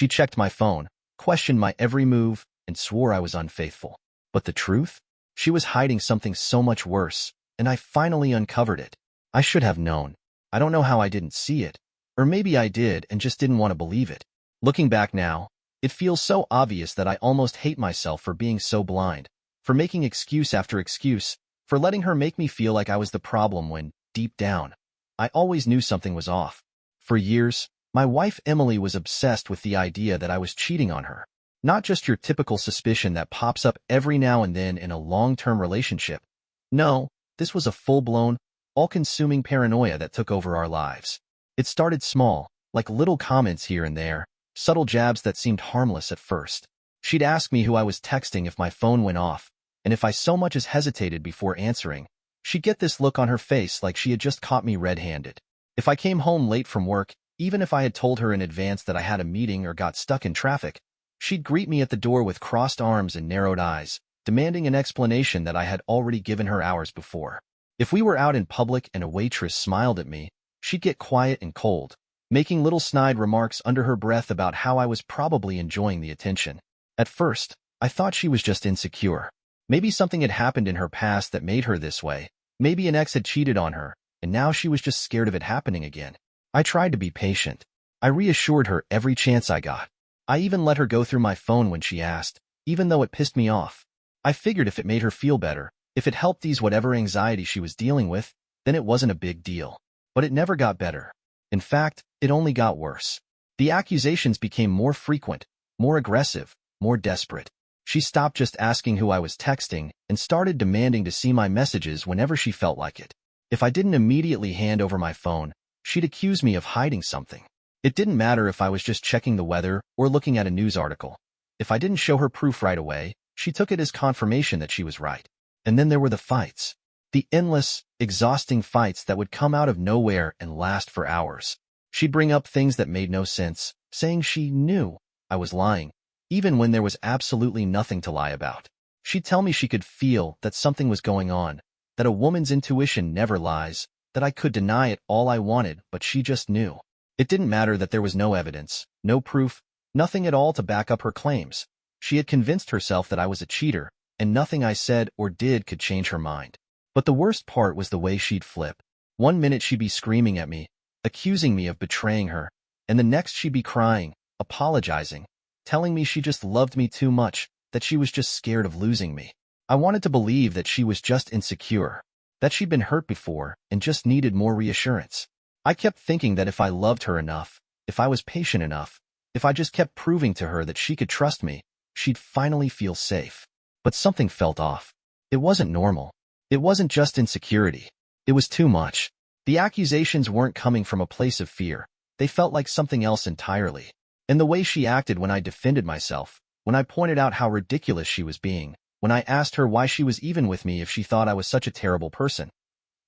She checked my phone, questioned my every move, and swore I was unfaithful. But the truth? She was hiding something so much worse, and I finally uncovered it. I should have known. I don't know how I didn't see it. Or maybe I did and just didn't want to believe it. Looking back now, it feels so obvious that I almost hate myself for being so blind, for making excuse after excuse, for letting her make me feel like I was the problem when, deep down, I always knew something was off. For years, my wife Emily was obsessed with the idea that I was cheating on her. Not just your typical suspicion that pops up every now and then in a long-term relationship. No, this was a full-blown, all-consuming paranoia that took over our lives. It started small, like little comments here and there, subtle jabs that seemed harmless at first. She'd ask me who I was texting if my phone went off, and if I so much as hesitated before answering, she'd get this look on her face like she had just caught me red-handed. If I came home late from work, even if I had told her in advance that I had a meeting or got stuck in traffic, she'd greet me at the door with crossed arms and narrowed eyes, demanding an explanation that I had already given her hours before. If we were out in public and a waitress smiled at me, she'd get quiet and cold, making little snide remarks under her breath about how I was probably enjoying the attention. At first, I thought she was just insecure. Maybe something had happened in her past that made her this way. Maybe an ex had cheated on her, and now she was just scared of it happening again. I tried to be patient. I reassured her every chance I got. I even let her go through my phone when she asked, even though it pissed me off. I figured if it made her feel better, if it helped ease whatever anxiety she was dealing with, then it wasn't a big deal. But it never got better. In fact, it only got worse. The accusations became more frequent, more aggressive, more desperate. She stopped just asking who I was texting and started demanding to see my messages whenever she felt like it. If I didn't immediately hand over my phone, she'd accuse me of hiding something. It didn't matter if I was just checking the weather or looking at a news article. If I didn't show her proof right away, she took it as confirmation that she was right. And then there were the fights. The endless, exhausting fights that would come out of nowhere and last for hours. She'd bring up things that made no sense, saying she knew I was lying, even when there was absolutely nothing to lie about. She'd tell me she could feel that something was going on, that a woman's intuition never lies, that I could deny it all I wanted, but she just knew. It didn't matter that there was no evidence, no proof, nothing at all to back up her claims. She had convinced herself that I was a cheater, and nothing I said or did could change her mind. But the worst part was the way she'd flip. One minute she'd be screaming at me, accusing me of betraying her, and the next she'd be crying, apologizing, telling me she just loved me too much, that she was just scared of losing me. I wanted to believe that she was just insecure, that she'd been hurt before and just needed more reassurance. I kept thinking that if I loved her enough, if I was patient enough, if I just kept proving to her that she could trust me, she'd finally feel safe. But something felt off. It wasn't normal. It wasn't just insecurity. It was too much. The accusations weren't coming from a place of fear. They felt like something else entirely. And the way she acted when I defended myself, when I pointed out how ridiculous she was being, when I asked her why she was even with me if she thought I was such a terrible person.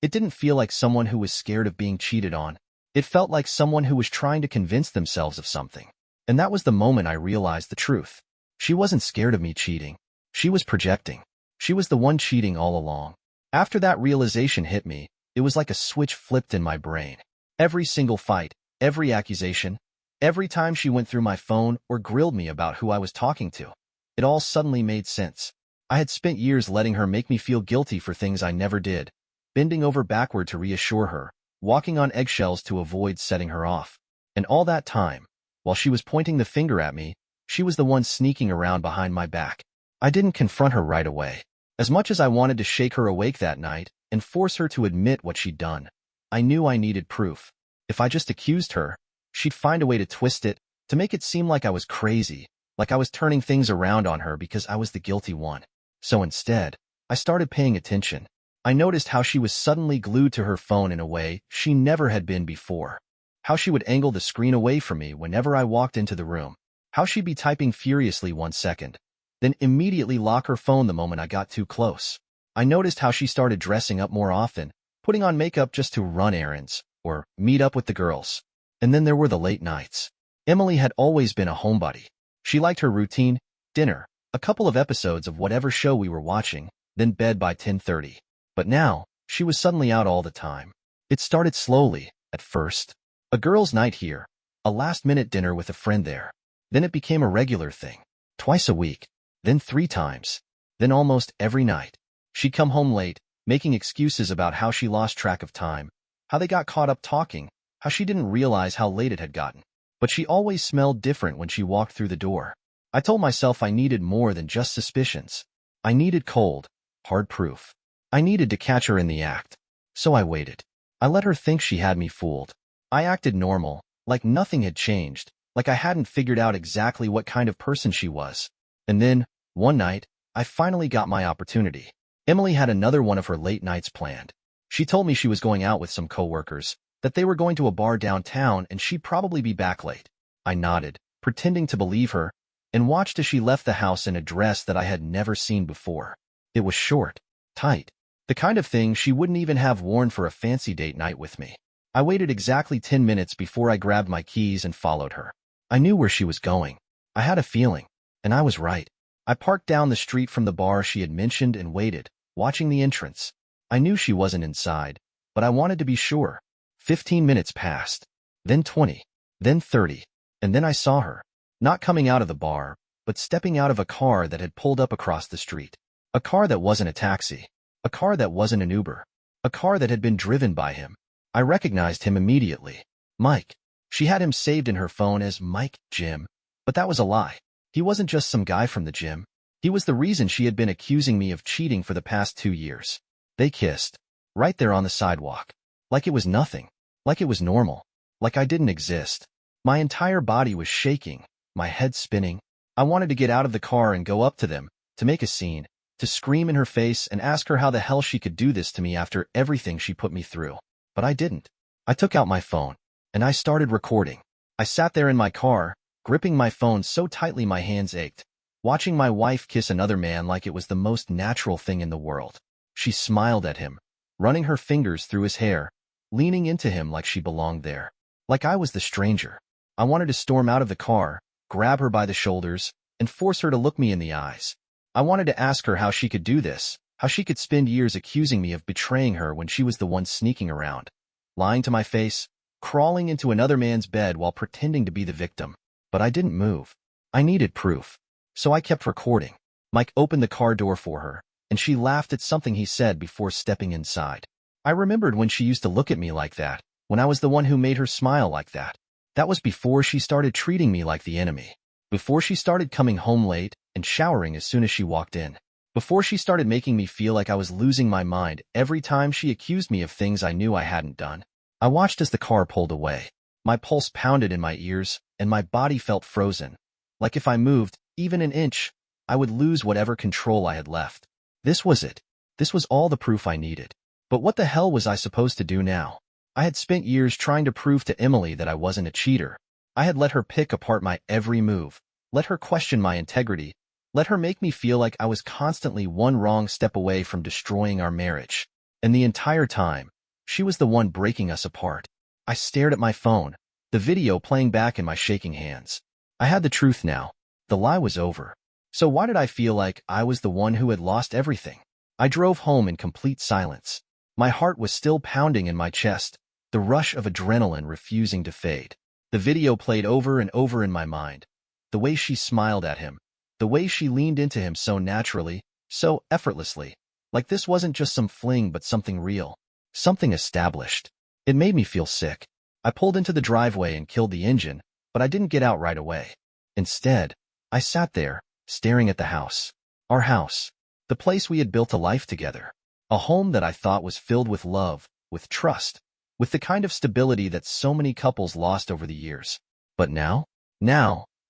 It didn't feel like someone who was scared of being cheated on. It felt like someone who was trying to convince themselves of something. And that was the moment I realized the truth. She wasn't scared of me cheating. She was projecting. She was the one cheating all along. After that realization hit me, it was like a switch flipped in my brain. Every single fight, every accusation, every time she went through my phone or grilled me about who I was talking to, it all suddenly made sense. I had spent years letting her make me feel guilty for things I never did, bending over backward to reassure her, walking on eggshells to avoid setting her off. And all that time, while she was pointing the finger at me, she was the one sneaking around behind my back. I didn't confront her right away. As much as I wanted to shake her awake that night and force her to admit what she'd done, I knew I needed proof. If I just accused her, she'd find a way to twist it, to make it seem like I was crazy, like I was turning things around on her because I was the guilty one. So instead, I started paying attention. I noticed how she was suddenly glued to her phone in a way she never had been before. How she would angle the screen away from me whenever I walked into the room. How she'd be typing furiously 1 second, then immediately lock her phone the moment I got too close. I noticed how she started dressing up more often, putting on makeup just to run errands, or meet up with the girls. And then there were the late nights. Emily had always been a homebody. She liked her routine, dinner, a couple of episodes of whatever show we were watching, then bed by 10:30. But now, she was suddenly out all the time. It started slowly, at first. A girls' night here, a last-minute dinner with a friend there. Then it became a regular thing. Twice a week. Then 3 times. Then almost every night. She'd come home late, making excuses about how she lost track of time, how they got caught up talking, how she didn't realize how late it had gotten. But she always smelled different when she walked through the door. I told myself I needed more than just suspicions. I needed cold, hard proof. I needed to catch her in the act. So I waited. I let her think she had me fooled. I acted normal, like nothing had changed, like I hadn't figured out exactly what kind of person she was. And then, one night, I finally got my opportunity. Emily had another one of her late nights planned. She told me she was going out with some coworkers, that they were going to a bar downtown and she'd probably be back late. I nodded, pretending to believe her, and watched as she left the house in a dress that I had never seen before. It was short, tight, the kind of thing she wouldn't even have worn for a fancy date night with me. I waited exactly 10 minutes before I grabbed my keys and followed her. I knew where she was going. I had a feeling, and I was right. I parked down the street from the bar she had mentioned and waited, watching the entrance. I knew she wasn't inside, but I wanted to be sure. 15 minutes passed, then 20, then 30, and then I saw her, not coming out of the bar, but stepping out of a car that had pulled up across the street. A car that wasn't a taxi, a car that wasn't an Uber, a car that had been driven by him. I recognized him immediately. Mike. She had him saved in her phone as Mike Jim, but that was a lie. He wasn't just some guy from the gym. He was the reason she had been accusing me of cheating for the past 2 years. They kissed, right there on the sidewalk, like it was nothing, like it was normal, like I didn't exist. My entire body was shaking, my head spinning. I wanted to get out of the car and go up to them, to make a scene, to scream in her face and ask her how the hell she could do this to me after everything she put me through. But I didn't. I took out my phone, and I started recording. I sat there in my car, gripping my phone so tightly my hands ached, watching my wife kiss another man like it was the most natural thing in the world. She smiled at him, running her fingers through his hair, leaning into him like she belonged there, like I was the stranger. I wanted to storm out of the car, grab her by the shoulders, and force her to look me in the eyes. I wanted to ask her how she could do this, how she could spend years accusing me of betraying her when she was the one sneaking around, lying to my face, crawling into another man's bed while pretending to be the victim. But I didn't move. I needed proof. So I kept recording. Mike opened the car door for her, and she laughed at something he said before stepping inside. I remembered when she used to look at me like that, when I was the one who made her smile like that. That was before she started treating me like the enemy. Before she started coming home late and showering as soon as she walked in. Before she started making me feel like I was losing my mind every time she accused me of things I knew I hadn't done. I watched as the car pulled away. My pulse pounded in my ears, and my body felt frozen. Like if I moved, even an inch, I would lose whatever control I had left. This was it. This was all the proof I needed. But what the hell was I supposed to do now? I had spent years trying to prove to Emily that I wasn't a cheater. I had let her pick apart my every move, let her question my integrity, let her make me feel like I was constantly one wrong step away from destroying our marriage. And the entire time, she was the one breaking us apart. I stared at my phone, the video playing back in my shaking hands. I had the truth now. The lie was over. So why did I feel like I was the one who had lost everything? I drove home in complete silence. My heart was still pounding in my chest, the rush of adrenaline refusing to fade. The video played over and over in my mind. The way she smiled at him. The way she leaned into him so naturally, so effortlessly. Like this wasn't just some fling but something real. Something established. It made me feel sick. I pulled into the driveway and killed the engine, but I didn't get out right away. Instead, I sat there, staring at the house. Our house. The place we had built a life together. A home that I thought was filled with love, with trust, with the kind of stability that so many couples lost over the years. But now,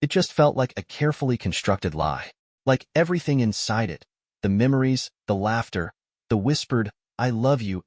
it just felt like a carefully constructed lie. Like everything inside it, the memories, the laughter, the whispered, "I love you,"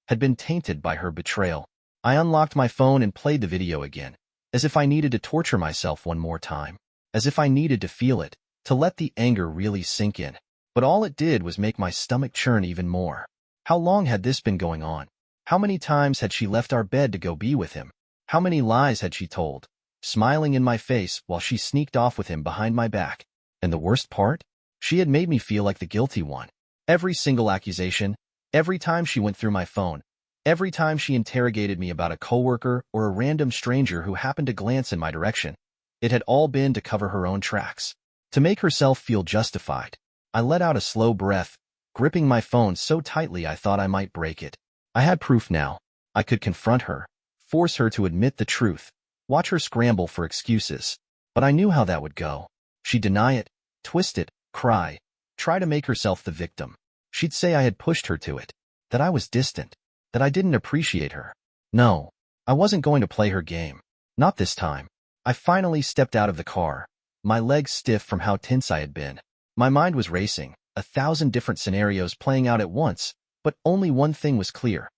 had been tainted by her betrayal. I unlocked my phone and played the video again, as if I needed to torture myself one more time, as if I needed to feel it, to let the anger really sink in. But all it did was make my stomach churn even more. How long had this been going on? How many times had she left our bed to go be with him? How many lies had she told, smiling in my face while she sneaked off with him behind my back? And the worst part? She had made me feel like the guilty one. Every single accusation, every time she went through my phone, every time she interrogated me about a coworker or a random stranger who happened to glance in my direction, It had all been to cover her own tracks, to make herself feel justified. I let out a slow breath, gripping my phone so tightly I thought I might break it. I had proof now. I could confront her, force her to admit the truth, watch her scramble for excuses. But I knew how that would go. She'd deny it, twist it, cry, try to make herself the victim. She'd say I had pushed her to it, that I was distant, that I didn't appreciate her. No, I wasn't going to play her game. Not this time. I finally stepped out of the car, my legs stiff from how tense I had been. My mind was racing, 1,000 different scenarios playing out at once, but only one thing was clear.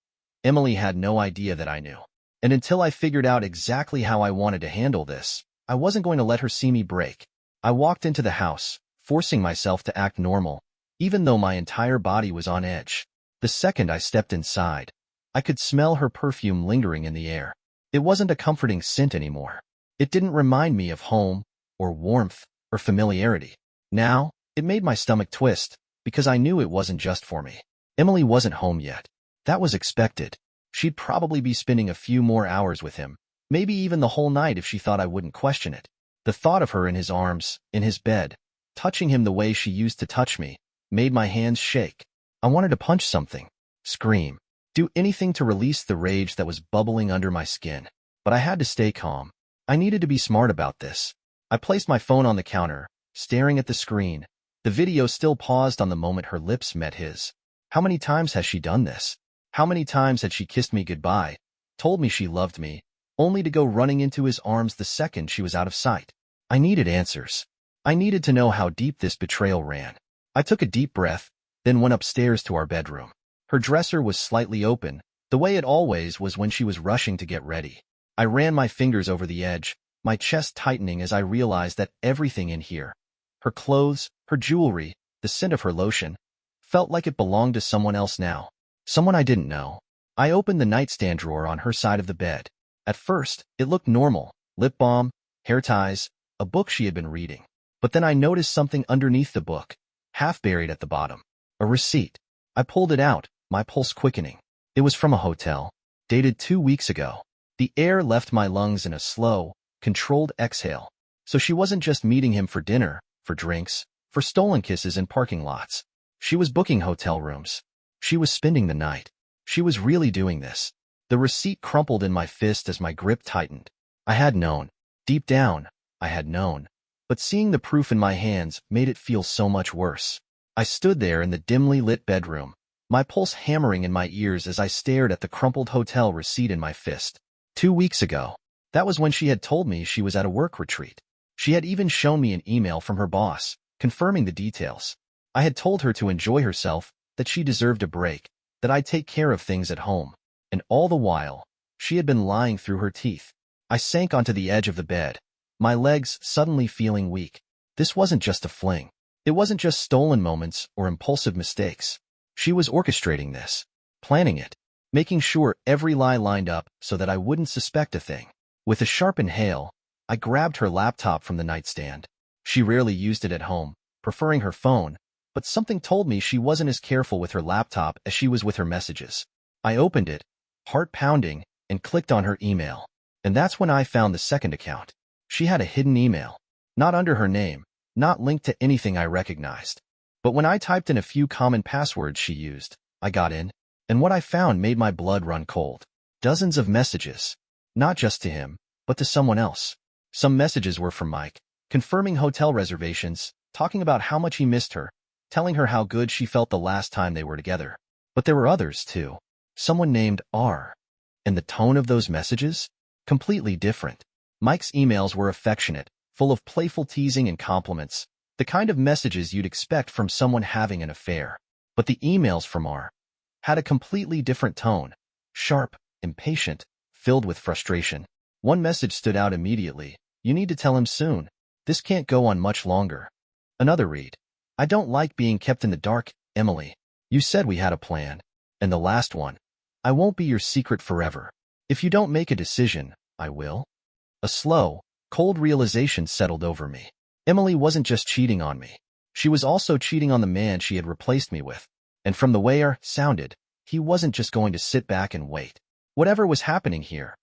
Emily had no idea that I knew. And until I figured out exactly how I wanted to handle this, I wasn't going to let her see me break. I walked into the house, forcing myself to act normal, even though my entire body was on edge. The second I stepped inside, I could smell her perfume lingering in the air. It wasn't a comforting scent anymore. It didn't remind me of home, or warmth, or familiarity. Now, it made my stomach twist, because I knew it wasn't just for me. Emily wasn't home yet. That was expected. She'd probably be spending a few more hours with him, maybe even the whole night if she thought I wouldn't question it. The thought of her in his arms, in his bed, touching him the way she used to touch me, made my hands shake. I wanted to punch something, scream, do anything to release the rage that was bubbling under my skin. But I had to stay calm. I needed to be smart about this. I placed my phone on the counter, staring at the screen. The video still paused on the moment her lips met his. How many times has she done this? How many times had she kissed me goodbye, told me she loved me, only to go running into his arms the second she was out of sight? I needed answers. I needed to know how deep this betrayal ran. I took a deep breath, then went upstairs to our bedroom. Her dresser was slightly open, the way it always was when she was rushing to get ready. I ran my fingers over the edge, my chest tightening as I realized that everything in here, her clothes, her jewelry, the scent of her lotion, felt like it belonged to someone else now. Someone I didn't know. I opened the nightstand drawer on her side of the bed. At first, it looked normal. Lip balm, hair ties, a book she had been reading. But then I noticed something underneath the book, half buried at the bottom. A receipt. I pulled it out, my pulse quickening. It was from a hotel, dated 2 weeks ago. The air left my lungs in a slow, controlled exhale. So she wasn't just meeting him for dinner, for drinks, for stolen kisses in parking lots. She was booking hotel rooms. She was spending the night. She was really doing this. The receipt crumpled in my fist as my grip tightened. I had known. Deep down, I had known. But seeing the proof in my hands made it feel so much worse. I stood there in the dimly lit bedroom, my pulse hammering in my ears as I stared at the crumpled hotel receipt in my fist. 2 weeks ago, that was when she had told me she was at a work retreat. She had even shown me an email from her boss, confirming the details. I had told her to enjoy herself, that she deserved a break, that I'd take care of things at home. And all the while, she had been lying through her teeth. I sank onto the edge of the bed, my legs suddenly feeling weak. This wasn't just a fling. It wasn't just stolen moments or impulsive mistakes. She was orchestrating this, planning it, making sure every lie lined up so that I wouldn't suspect a thing. With a sharp inhale, I grabbed her laptop from the nightstand. She rarely used it at home, preferring her phone, but something told me she wasn't as careful with her laptop as she was with her messages. I opened it, heart pounding, and clicked on her email. And that's when I found the second account. She had a hidden email, not under her name, not linked to anything I recognized. But when I typed in a few common passwords she used, I got in, and what I found made my blood run cold. Dozens of messages, not just to him, but to someone else. Some messages were from Mike, confirming hotel reservations, talking about how much he missed her, telling her how good she felt the last time they were together. But there were others, too. Someone named R. And the tone of those messages? Completely different. Mike's emails were affectionate, full of playful teasing and compliments, the kind of messages you'd expect from someone having an affair. But the emails from R had a completely different tone, sharp, impatient, filled with frustration. One message stood out immediately. You need to tell him soon. This can't go on much longer. Another read. I don't like being kept in the dark, Emily. You said we had a plan. And the last one. I won't be your secret forever. If you don't make a decision, I will. A slow, cold realization settled over me. Emily wasn't just cheating on me. She was also cheating on the man she had replaced me with. And from the way it sounded, he wasn't just going to sit back and wait. Whatever was happening here,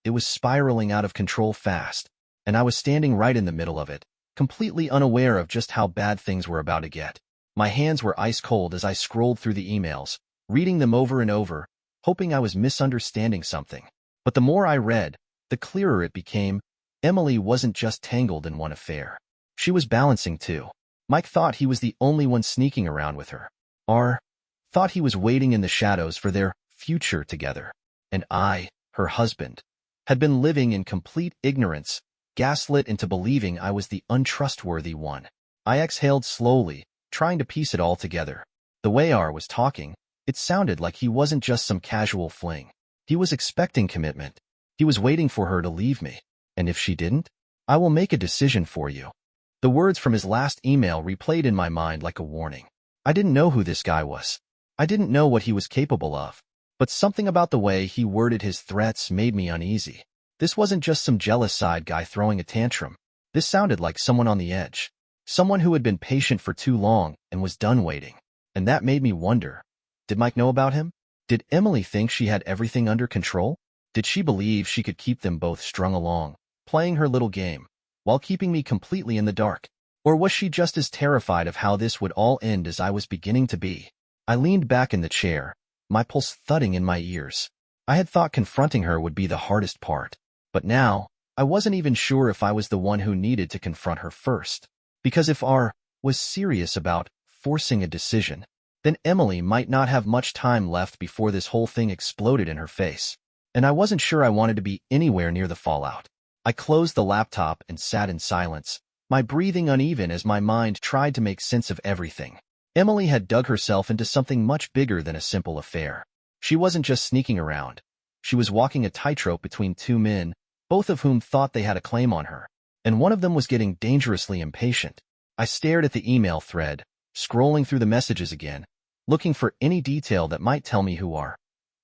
it was spiraling out of control fast. and I was standing right in the middle of it, completely unaware of just how bad things were about to get. My hands were ice cold as I scrolled through the emails, reading them over and over, hoping I was misunderstanding something. But the more I read, the clearer it became. Emily wasn't just tangled in one affair. She was balancing too. Mike thought he was the only one sneaking around with her. R. thought he was waiting in the shadows for their future together. And I, her husband, had been living in complete ignorance, gaslit into believing I was the untrustworthy one. I exhaled slowly, trying to piece it all together. The way R was talking, it sounded like he wasn't just some casual fling. He was expecting commitment. He was waiting for her to leave me. And if she didn't, I will make a decision for you. The words from his last email replayed in my mind like a warning. I didn't know who this guy was. I didn't know what he was capable of. But something about the way he worded his threats made me uneasy. This wasn't just some jealous side guy throwing a tantrum. This sounded like someone on the edge. Someone who had been patient for too long and was done waiting. And that made me wonder. Did Mike know about him? Did Emily think she had everything under control? Did she believe she could keep them both strung along, playing her little game, while keeping me completely in the dark? Or was she just as terrified of how this would all end as I was beginning to be? I leaned back in the chair, my pulse thudding in my ears. I had thought confronting her would be the hardest part. But now, I wasn't even sure if I was the one who needed to confront her first. Because if R was serious about forcing a decision, then Emily might not have much time left before this whole thing exploded in her face. And I wasn't sure I wanted to be anywhere near the fallout. I closed the laptop and sat in silence, my breathing uneven as my mind tried to make sense of everything. Emily had dug herself into something much bigger than a simple affair. She wasn't just sneaking around. She was walking a tightrope between two men, both of whom thought they had a claim on her. And one of them was getting dangerously impatient. I stared at the email thread, scrolling through the messages again, looking for any detail that might tell me who R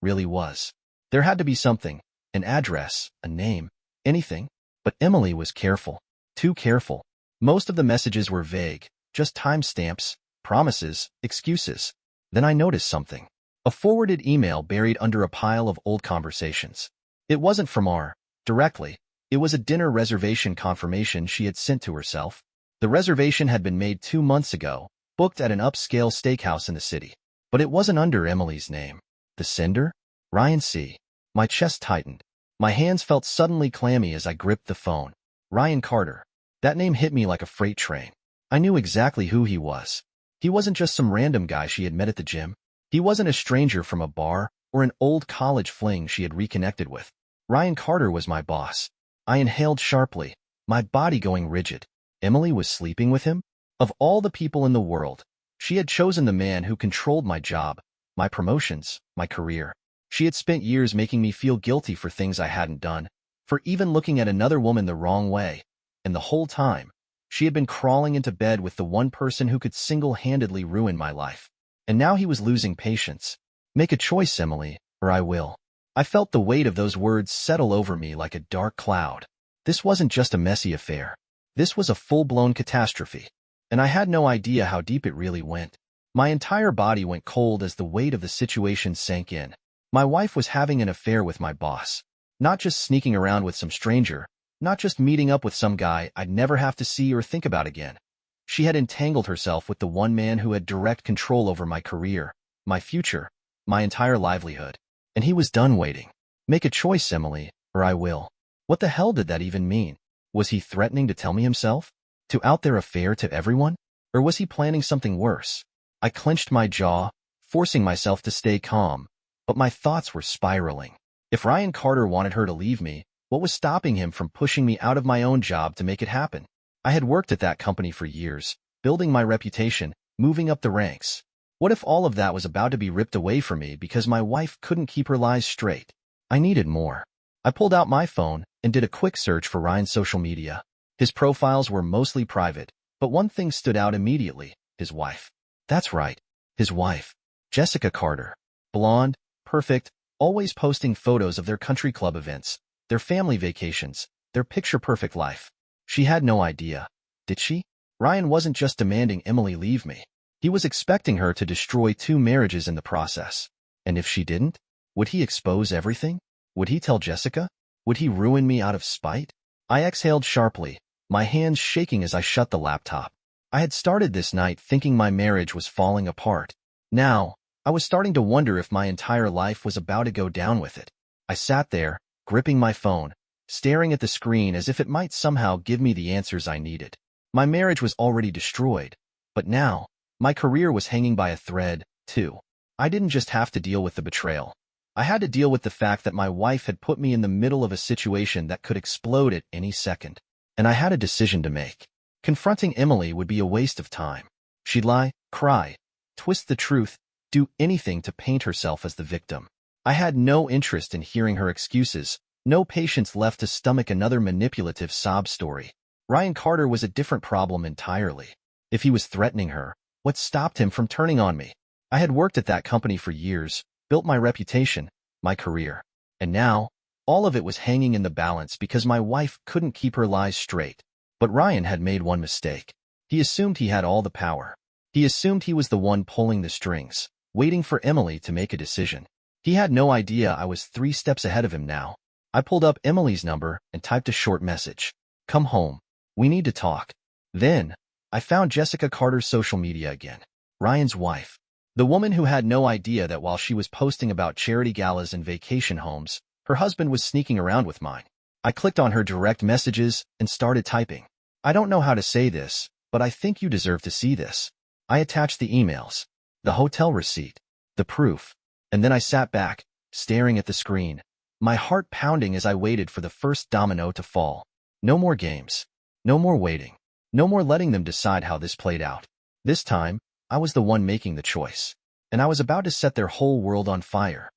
really was. There had to be something, an address, a name, anything. But Emily was careful, too careful. Most of the messages were vague, just timestamps, promises, excuses. Then I noticed something. A forwarded email buried under a pile of old conversations. It wasn't from R directly. It was a dinner reservation confirmation she had sent to herself. The reservation had been made 2 months ago, booked at an upscale steakhouse in the city. But it wasn't under Emily's name. The sender? Ryan C. My chest tightened. My hands felt suddenly clammy as I gripped the phone. Ryan Carter. That name hit me like a freight train. I knew exactly who he was. He wasn't just some random guy she had met at the gym. He wasn't a stranger from a bar or an old college fling she had reconnected with. Ryan Carter was my boss. I inhaled sharply, my body going rigid. Emily was sleeping with him? Of all the people in the world, she had chosen the man who controlled my job, my promotions, my career. She had spent years making me feel guilty for things I hadn't done, for even looking at another woman the wrong way. And the whole time, she had been crawling into bed with the one person who could single-handedly ruin my life. And now he was losing patience. Make a choice, Emily, or I will. I felt the weight of those words settle over me like a dark cloud. This wasn't just a messy affair. This was a full-blown catastrophe. And I had no idea how deep it really went. My entire body went cold as the weight of the situation sank in. My wife was having an affair with my boss. Not just sneaking around with some stranger. Not just meeting up with some guy I'd never have to see or think about again. She had entangled herself with the one man who had direct control over my career, my future, my entire livelihood. And he was done waiting. Make a choice, Emily, or I will. What the hell did that even mean? Was he threatening to tell me himself? To out their affair to everyone? Or was he planning something worse? I clenched my jaw, forcing myself to stay calm, but my thoughts were spiraling. If Ryan Carter wanted her to leave me, what was stopping him from pushing me out of my own job to make it happen? I had worked at that company for years, building my reputation, moving up the ranks. What if all of that was about to be ripped away from me because my wife couldn't keep her lies straight? I needed more. I pulled out my phone and did a quick search for Ryan's social media. His profiles were mostly private, but one thing stood out immediately: his wife. That's right, his wife, Jessica Carter. Blonde, perfect, always posting photos of their country club events, their family vacations, their picture-perfect life. She had no idea, did she? Ryan wasn't just demanding Emily leave me. He was expecting her to destroy 2 marriages in the process. And if she didn't, would he expose everything? Would he tell Jessica? Would he ruin me out of spite? I exhaled sharply, my hands shaking as I shut the laptop. I had started this night thinking my marriage was falling apart. Now, I was starting to wonder if my entire life was about to go down with it. I sat there, gripping my phone, staring at the screen as if it might somehow give me the answers I needed. My marriage was already destroyed, but now, my career was hanging by a thread, too. I didn't just have to deal with the betrayal. I had to deal with the fact that my wife had put me in the middle of a situation that could explode at any second. And I had a decision to make. Confronting Emily would be a waste of time. She'd lie, cry, twist the truth, do anything to paint herself as the victim. I had no interest in hearing her excuses, no patience left to stomach another manipulative sob story. Ryan Carter was a different problem entirely. If he was threatening her, what stopped him from turning on me? I had worked at that company for years, built my reputation, my career. And now, all of it was hanging in the balance because my wife couldn't keep her lies straight. But Ryan had made one mistake. He assumed he had all the power. He assumed he was the one pulling the strings, waiting for Emily to make a decision. He had no idea I was 3 steps ahead of him now. I pulled up Emily's number and typed a short message. Come home. We need to talk. Then, I found Jessica Carter's social media again. Ryan's wife. The woman who had no idea that while she was posting about charity galas and vacation homes, her husband was sneaking around with mine. I clicked on her direct messages and started typing. I don't know how to say this, but I think you deserve to see this. I attached the emails, the hotel receipt, the proof, and then I sat back, staring at the screen, my heart pounding as I waited for the first domino to fall. No more games. No more waiting. No more letting them decide how this played out. This time, I was the one making the choice, and I was about to set their whole world on fire.